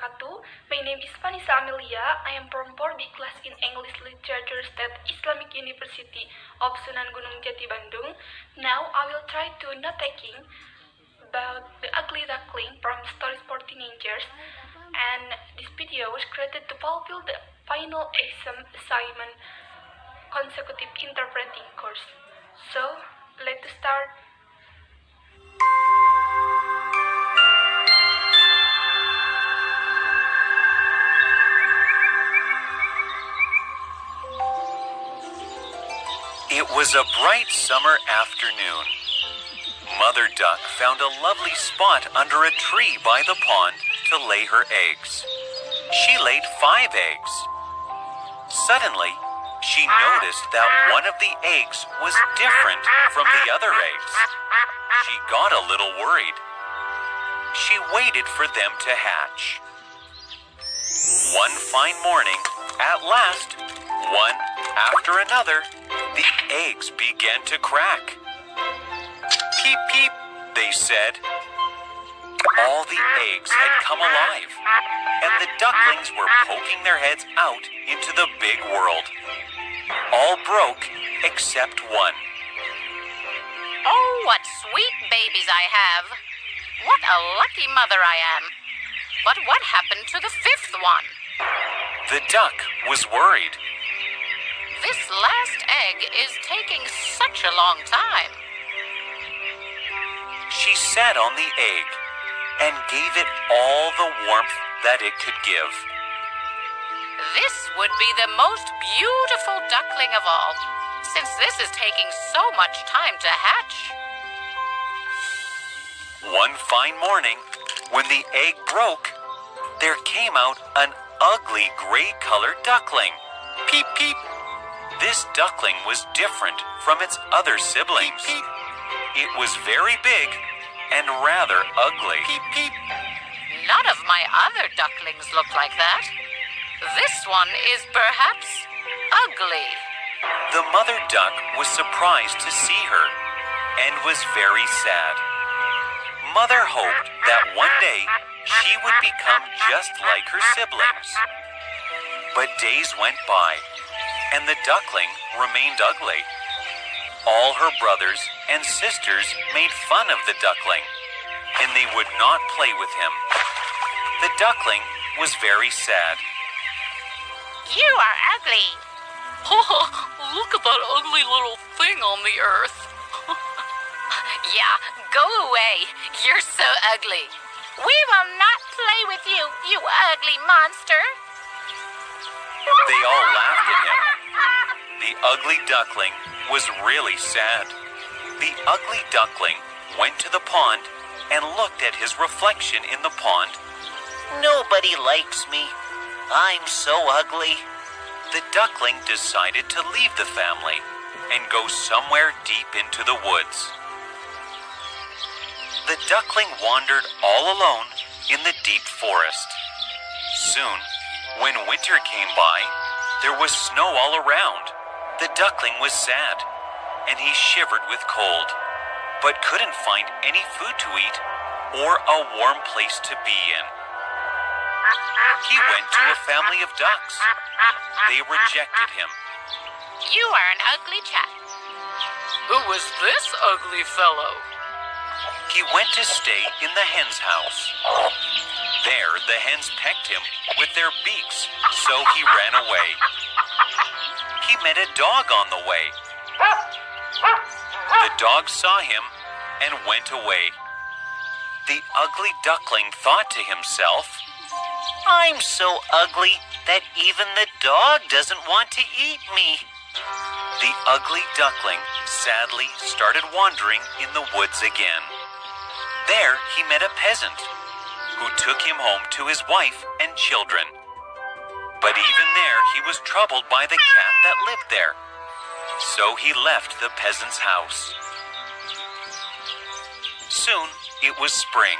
wabarakatuh. My name is Vanessa Amelia. I am from 4B class in English Literature State Islamic University of Sunan Gunung Jati, Bandung. Now I will try to not taking about The Ugly Duckling from Stories for Teenagers. And this video was created to fulfill the final exam assignment consecutive interpreting course. So, let's start. It was a bright summer afternoon. Mother Duck found a lovely spot under a tree by the pond to lay her eggs. She laid 5 eggs. Suddenly, she noticed that one of the eggs was different from the other eggs. She got a little worried. She waited for them to hatch. One fine morning, at last, one after another, the eggs began to crack. Peep, peep, they said. All the eggs had come alive, and the ducklings were poking their heads out into the big world. All broke except one. Oh, what sweet babies I have. What a lucky mother I am. But what happened to the 5th one? The duck was worried. This last egg is taking such a long time. She sat on the egg and gave it all the warmth that it could give. This would be the most beautiful duckling of all, since this is taking so much time to hatch. One fine morning, when the egg broke, there came out an ugly gray-colored duckling. Peep, peep. This duckling was different from its other siblings. Peep, peep. It was very big and rather ugly. Peep, peep. None of my other ducklings look like that. This one is perhaps ugly. The mother duck was surprised to see her and was very sad. Mother hoped that one day she would become just like her siblings. But days went by, and the duckling remained ugly. All her brothers and sisters made fun of the duckling, and they would not play with him. The duckling was very sad. You are ugly. Look at that ugly little thing on the earth. Yeah, go away. You're so ugly. We will not play with you, you ugly monster. They all laughed at him. The ugly duckling was really sad. The ugly duckling went to the pond and looked at his reflection in the pond. Nobody likes me. I'm so ugly. The duckling decided to leave the family and go somewhere deep into the woods. The duckling wandered all alone in the deep forest. Soon, when winter came by, there was snow all around. The duckling was sad, and he shivered with cold, but couldn't find any food to eat or a warm place to be in. He went to a family of ducks. They rejected him. You are an ugly chap. Who is this ugly fellow? He went to stay in the hen's house. There, the hens pecked him with their beaks, so he ran away. He met a dog on the way. The dog saw him and went away. The ugly duckling thought to himself, I'm so ugly that even the dog doesn't want to eat me. The ugly duckling sadly started wandering in the woods again. There he met a peasant who took him home to his wife and children. But even there he was troubled by the cat that lived there. So he left the peasant's house. Soon it was spring.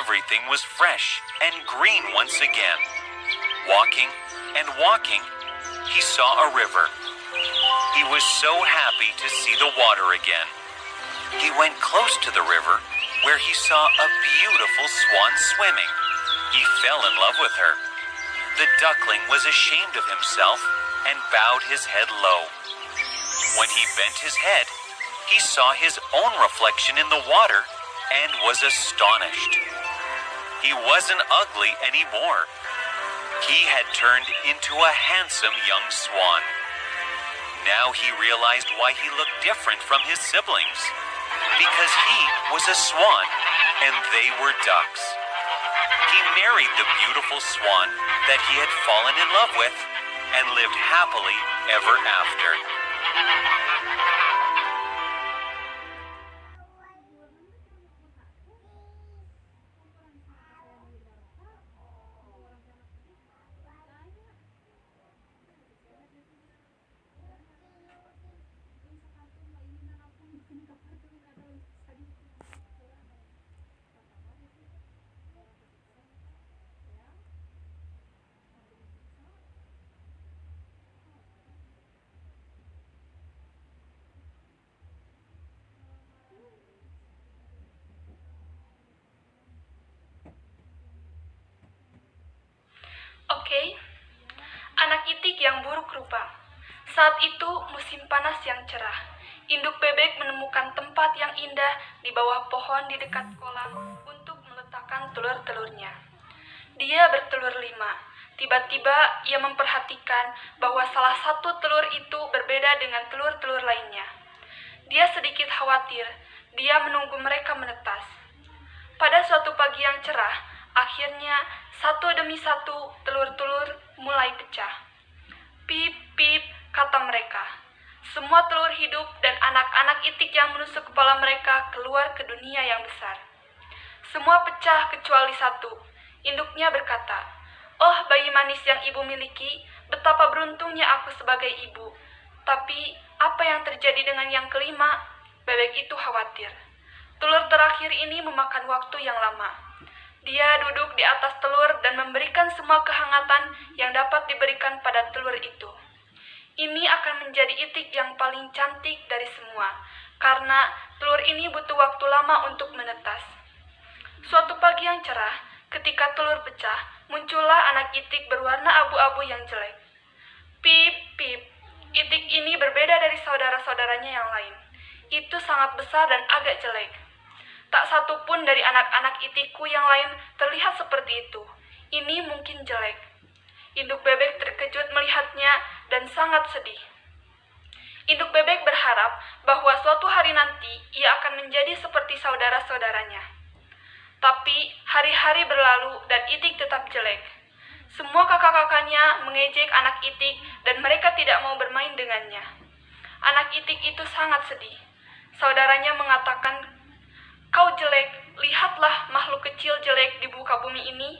Everything was fresh and green once again. Walking and walking, he saw a river. He was so happy to see the water again. He went close to the river, where he saw a beautiful swan swimming. He fell in love with her. The duckling was ashamed of himself and bowed his head low. When he bent his head, he saw his own reflection in the water and was astonished. He wasn't ugly anymore. He had turned into a handsome young swan. Now he realized why he looked different from his siblings. Because he was a swan and they were ducks. He married the beautiful swan that he had fallen in love with and lived happily ever after. Oke, anak itik yang buruk rupa. Saat itu musim panas yang cerah. Induk bebek menemukan tempat yang indah di bawah pohon di dekat kolam untuk meletakkan telur-telurnya. Dia bertelur 5. Tiba-tiba ia memperhatikan bahwa salah satu telur itu berbeda dengan telur-telur lainnya. Dia sedikit khawatir. Dia menunggu mereka menetas. Pada suatu pagi yang cerah, akhirnya satu demi satu telur-telur mulai pecah. Pip, pip, kata mereka. Semua telur hidup dan anak-anak itik yang menusuk kepala mereka keluar ke dunia yang besar. Semua pecah kecuali satu. Induknya berkata, "Oh bayi manis yang ibu miliki, betapa beruntungnya aku sebagai ibu. Tapi apa yang terjadi dengan yang kelima?" Bebek itu khawatir. Telur terakhir ini memakan waktu yang lama. Dia duduk di atas telur dan memberikan semua kehangatan yang dapat diberikan pada telur itu. Ini akan menjadi itik yang paling cantik dari semua, karena telur ini butuh waktu lama untuk menetas. Suatu pagi yang cerah, ketika telur pecah, muncullah anak itik berwarna abu-abu yang jelek. Pip, pip, itik ini berbeda dari saudara-saudaranya yang lain. Itu sangat besar dan agak jelek. Tak satu pun dari anak-anak itikku yang lain terlihat seperti itu. Ini mungkin jelek. Induk bebek terkejut melihatnya dan sangat sedih. Induk bebek berharap bahwa suatu hari nanti ia akan menjadi seperti saudara-saudaranya. Tapi hari-hari berlalu dan itik tetap jelek. Semua kakak-kakaknya mengejek anak itik dan mereka tidak mau bermain dengannya. Anak itik itu sangat sedih. Saudaranya mengatakan, "Kau jelek, lihatlah makhluk kecil jelek di muka bumi ini.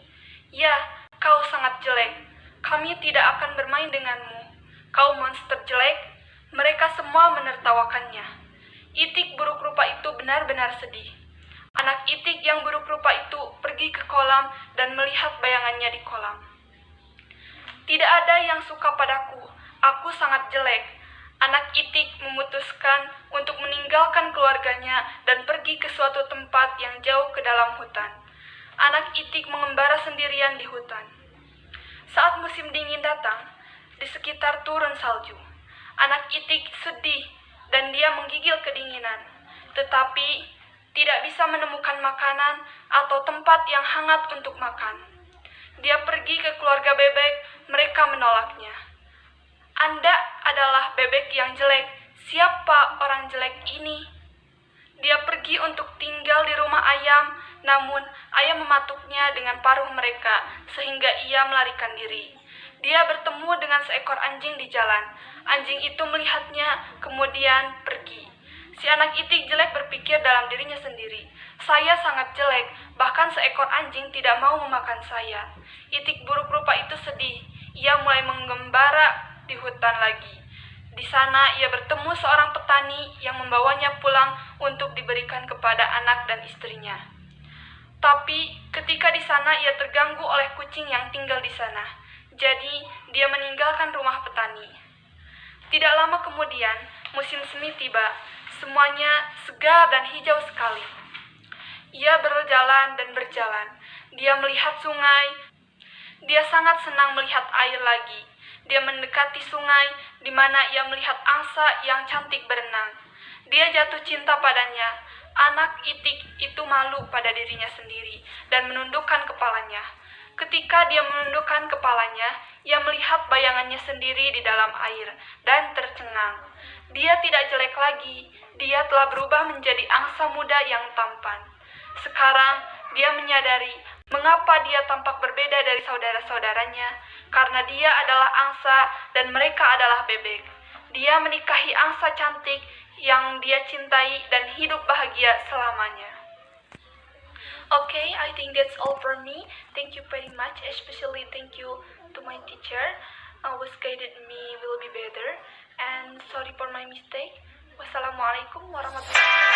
Ya, kau sangat jelek. Kami tidak akan bermain denganmu. Kau monster jelek." Mereka semua menertawakannya. Itik buruk rupa itu benar-benar sedih. Anak itik yang buruk rupa itu pergi ke kolam dan melihat bayangannya di kolam. "Tidak ada yang suka padaku. Aku sangat jelek." Anak itik memutuskan untuk meninggalkan keluarganya dan pergi ke suatu tempat yang jauh ke dalam hutan. Anak itik mengembara sendirian di hutan. Saat musim dingin datang, di sekitar turun salju. Anak itik sedih dan dia menggigil kedinginan, tetapi tidak bisa menemukan makanan atau tempat yang hangat untuk makan. Dia pergi ke keluarga bebek, mereka menolaknya. "Anda adalah bebek yang jelek. Siapa orang jelek ini?" Dia pergi untuk tinggal di rumah ayam, namun ayam mematuknya dengan paruh mereka, sehingga ia melarikan diri. Dia bertemu dengan seekor anjing di jalan. Anjing itu melihatnya, kemudian pergi. Si anak itik jelek berpikir dalam dirinya sendiri, "Saya sangat jelek, bahkan seekor anjing tidak mau memakan saya." Itik buruk rupa itu sedih. Ia mulai mengembara di hutan lagi. Di sana ia bertemu seorang petani yang membawanya pulang untuk diberikan kepada anak dan istrinya. Tapi ketika di sana ia terganggu oleh kucing yang tinggal di sana. Jadi dia meninggalkan rumah petani. Tidak lama kemudian musim semi tiba. Semuanya segar dan hijau sekali. Ia berjalan dan berjalan. Dia melihat sungai. Dia sangat senang melihat air lagi. Dia mendekati sungai, di mana ia melihat angsa yang cantik berenang. Dia jatuh cinta padanya. Anak itik itu malu pada dirinya sendiri dan menundukkan kepalanya. Ketika dia menundukkan kepalanya, ia melihat bayangannya sendiri di dalam air dan tercengang. Dia tidak jelek lagi. Dia telah berubah menjadi angsa muda yang tampan. Sekarang dia menyadari mengapa dia tampak berbeda dari saudara-saudaranya, karena dia adalah angsa dan mereka adalah bebek. Dia menikahi angsa cantik yang dia cintai dan hidup bahagia selamanya. Okay, I think that's all for me. Thank you very much, especially thank you to my teacher who's guided me will be better. And sorry for my mistake. Wassalamualaikum warahmatullahi wabarakatuh.